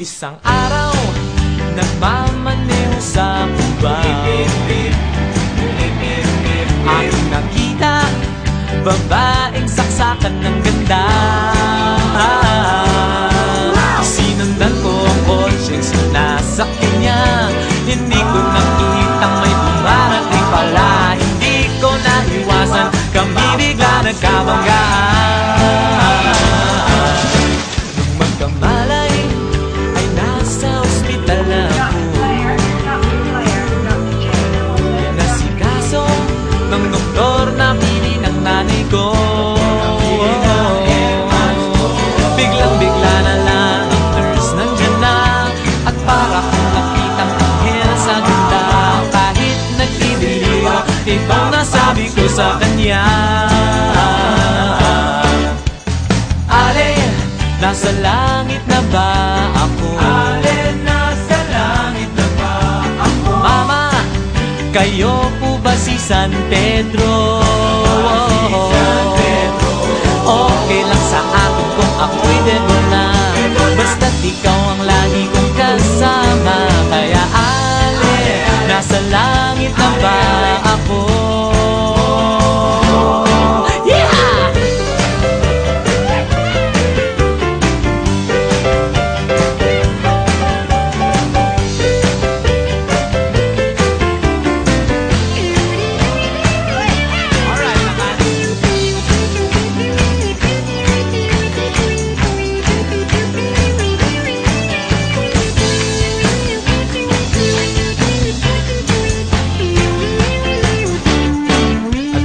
Isang araw, nagmamaneho sa Cuba, aking nakita, babaeng saksakan ng ganda. Sinundan ko ang conscience na nasa kanya. Hindi ko nakitang may dumarating pala. Hindi ko naiwasan, kami bigla nagkabanggaan. Nung magkamalay, ay nasa ospital na ako. Nasikaso ng doktor na pili ng nanay ko. Biglang-bigla na lang ang nurse nandyan na, at para kong nakitang anghel sa ganda. Kahit nagdidiliro, itong nasabi ko sa kanya. Ale, nasa langit na ba ako? Ale, nasa langit na ba ako? Mama, kayo po ba si San Pedro? Okay lang sa akin kung ako'y devil na, basta't ikaw ang lagi kong kasama. Kaya ale, nasa langit na ba ako? Yeah!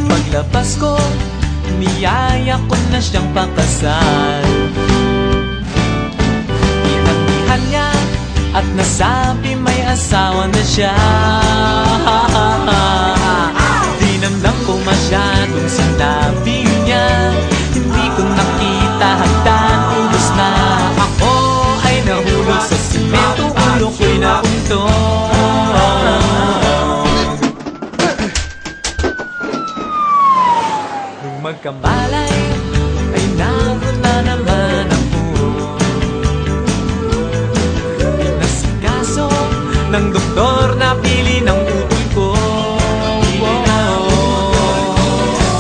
Paglabas ko, niyaya ko na siyang pakasal. Inandihan niya at nasabi may asawa na siya. Dinamdam ko masyadong sinabi niya. Hindi ko nakita hagdan, ubos na. Ako ay nahulog sa simento, ulo ko'y nauntog. Magkamalay, ay naroon na naman ako. Pinasikaso ng doktor na pili ng utol ko.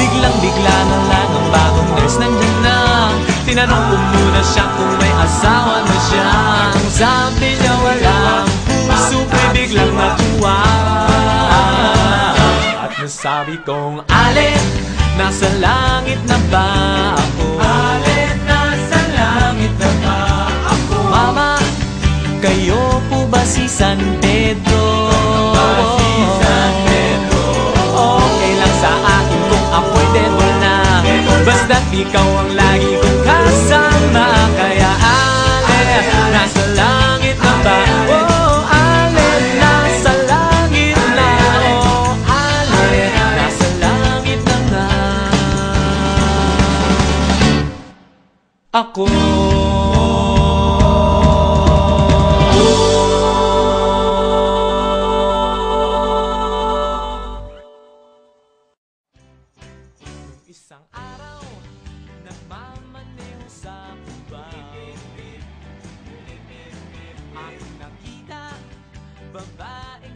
Biglang-bigla na lang ang bagong nurse nandyan na. Tinanong ko muna siya kung may asawa na siya. Ang sabi niya walang puso, ko'y biglang natuwa. At nasabi kong, ale, nasa langit na ba ako? Ale, nasa langit na ba ako? Mama, kayo po ba si San Pedro? Okay lang sa akin kung ako'y devil na, basta't ikaw ang lagi kong kasama. Kaya ale, nasa langit na ba? Oh, ale, nasa langit na. Oh, ale, nasa langit na nga ako. Isang araw, nagmamaneho sa Cuba, aking nakita, babaeng